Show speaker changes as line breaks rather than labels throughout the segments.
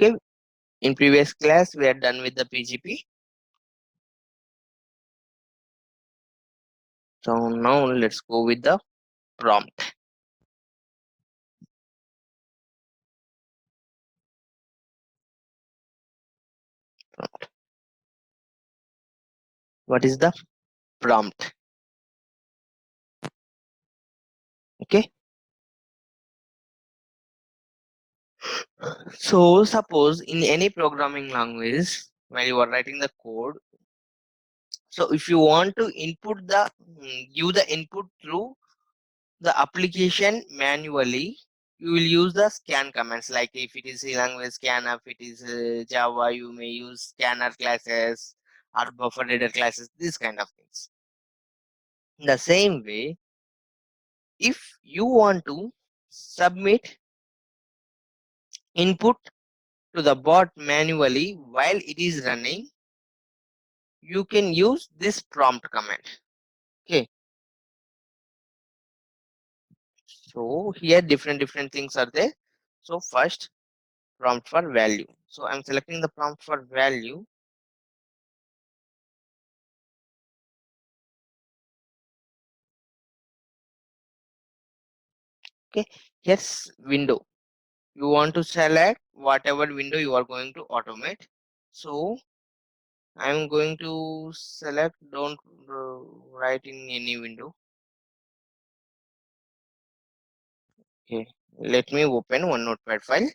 Okay, in previous class we are done with the PGP. So now let's go with the prompt. What is the prompt? Okay, so suppose in any programming language when you are writing the code, so if you want to input the give the input through the application manually, you will use the scan commands. Like if it is C language scan, if it is Java, you may use scanner classes or buffer reader classes, these kind of things. In the same way, if you want to submit input to the bot manually while it is running, you can use this prompt command. Okay, so here different things are there. So first, prompt for value. So I'm selecting the prompt for value. Okay, here's window. You want to select whatever window you are going to automate. So I'm going to select don't write in any window. Okay, let me open one notepad file.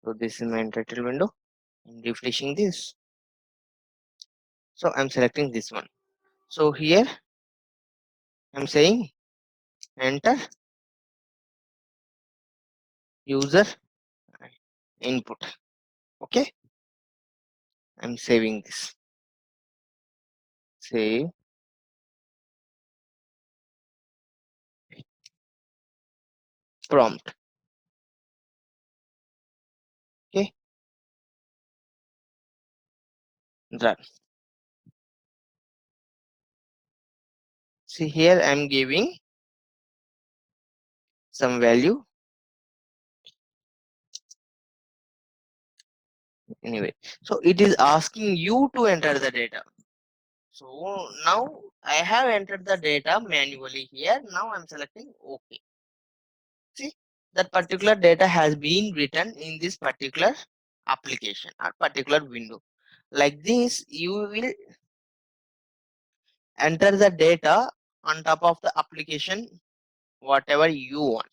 So this is my entitled window. I'm refreshing this. So I'm selecting this one. So here I'm saying enter user input. Okay, I'm saving this. Save prompt. Okay, run. See here I'm giving some value. Anyway, so it is asking you to enter the data. So now I have entered the data manually here. Now I'm selecting OK. See, that particular data has been written in this particular application or particular window. Like this, you will enter the data on top of the application, whatever you want.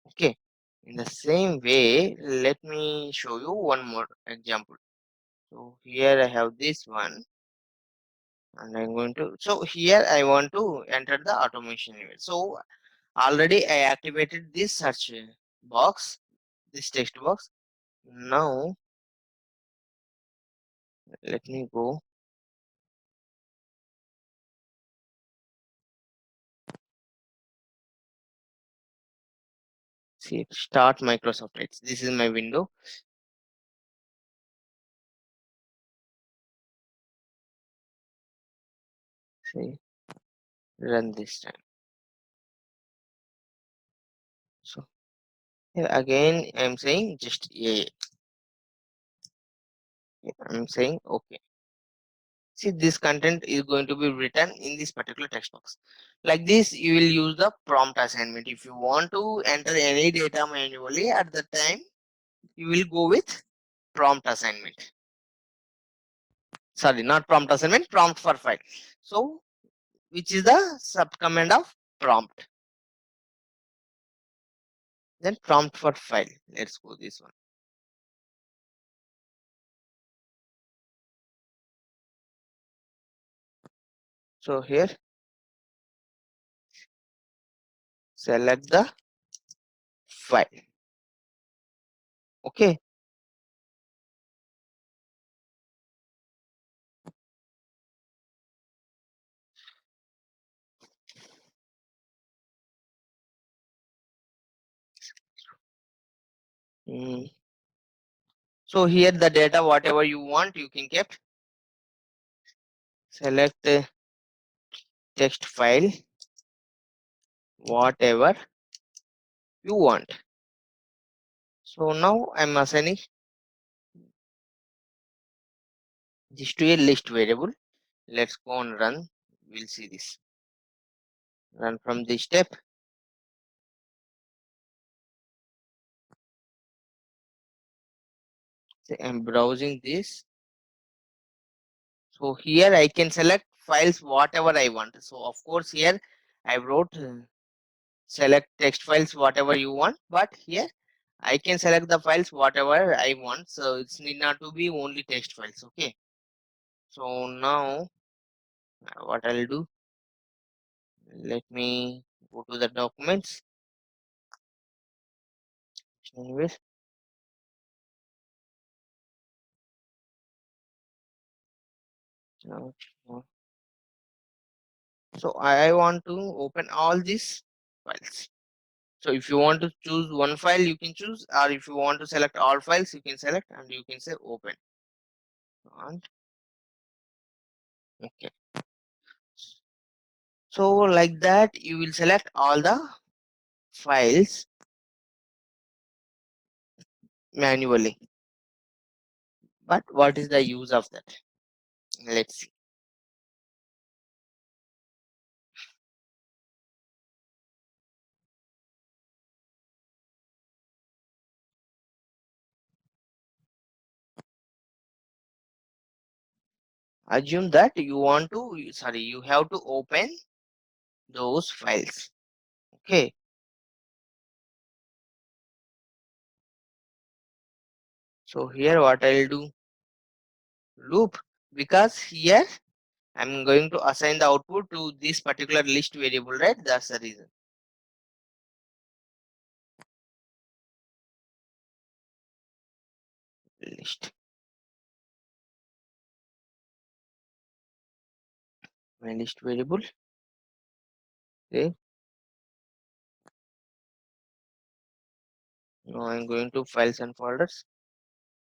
Okay. In the same way, let me show you one more example. So here I have this one. And I'm going to, so here I want to enter the automation event. So already I activated this search box, this text box. Now let me go. See, start Microsoft Edge. This is my window. See, run this time. So here again, I'm saying just a. I'm saying okay. See, this content is going to be written in this particular text box. Like this, you will use the prompt assignment. If you want to enter any data manually at the time, you will go with prompt assignment. Sorry, not prompt assignment, prompt for file. So which is the sub command of prompt. Then prompt for file. Let's go this one. So here select the file. Okay. Mm. So here the data whatever you want you can keep. Select text file whatever you want. So now I'm assigning this to a list variable. Let's go and run. We'll see this. Run from this step. So I'm browsing this. So here I can select files whatever I want. So of course here I wrote select text files whatever you want, but here I can select the files whatever I want. So it's need not to be only text files. Okay. So now what I'll do, let me go to the documents. Anyways, so so I want to open all these files. So if you want to choose one file, you can choose, or if you want to select all files, you can select and you can say open. And okay. So like that, you will select all the files manually. But what is the use of that? Let's see. Assume that you want to, sorry, you have to open those files. Okay. So here what I'll do, loop, because here I'm going to assign the output to this particular list variable, right? That's the reason. List. My list variable. Okay. Now I'm going to files and folders.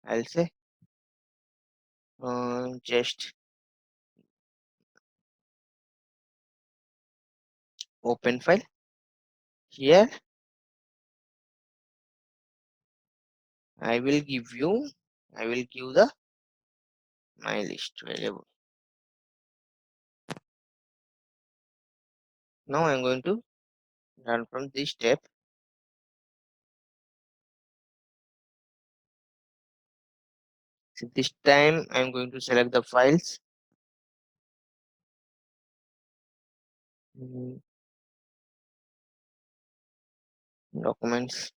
I'll say just open file. Here I will give you, I will give the my list variable. Now I'm going to run from this step. So this time I'm going to select the files. Mm, documents.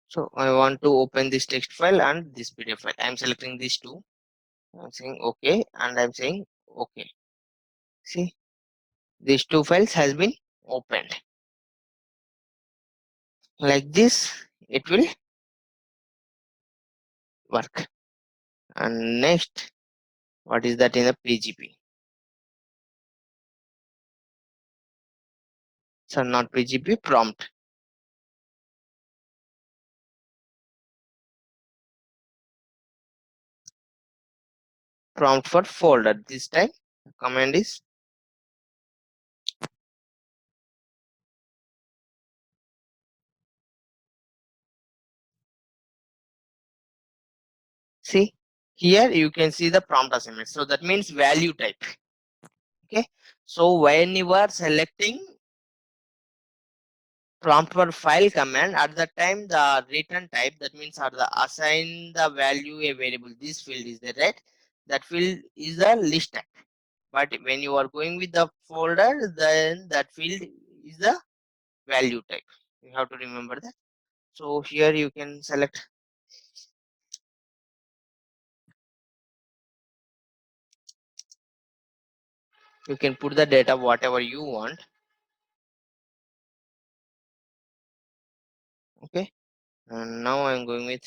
So I want to open this text file and this PDF file. I'm selecting these two. I'm saying okay and I'm saying okay. See, these two files has been opened. Like this, it will work. And next, what is that in the PGP? So not PGP, prompt. Prompt for folder. This time, the command is see here you can see the prompt assignment. So that means value type. Okay. So when you are selecting prompt for file command, at that time the return type, that means are the assign the value a variable. This field is there, right? That field is the list type. But when you are going with the folder, then that field is the value type. You have to remember that. So here you can select, you can put the data whatever you want. Okay. And now I'm going with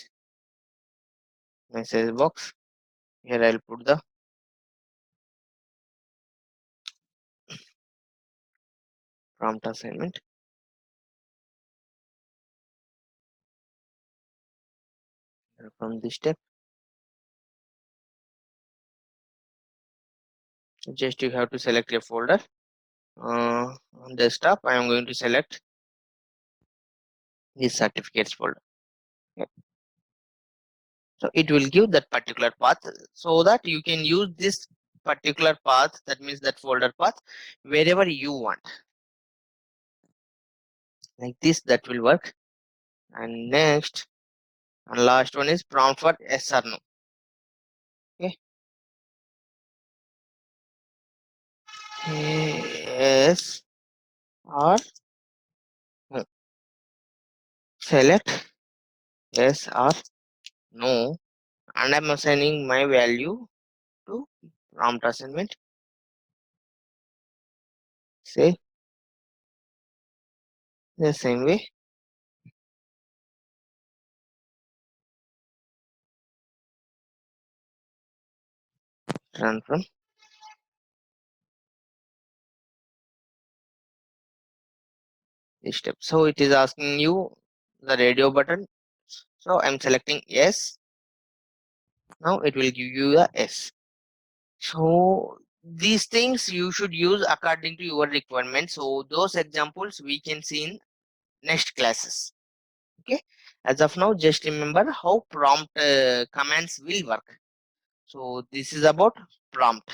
message box. Here I'll put the prompt assignment. From this step, Just you have to select a folder. On desktop, I am going to select this certificates folder. Okay. So it will give that particular path so that you can use this particular path, that means that folder path, wherever you want. Like this, that will work. And next and last one is prompt for yes or no. Okay. Yes or no. Select yes or no, and I'm assigning my value to prompt assignment. Say the same way. Run from this step. So it is asking you the radio button. So I'm selecting yes. Now it will give you the yes. So these things you should use according to your requirement. So those examples we can see in next classes. Okay. As of now, just remember how prompt commands will work. So this is about prompt.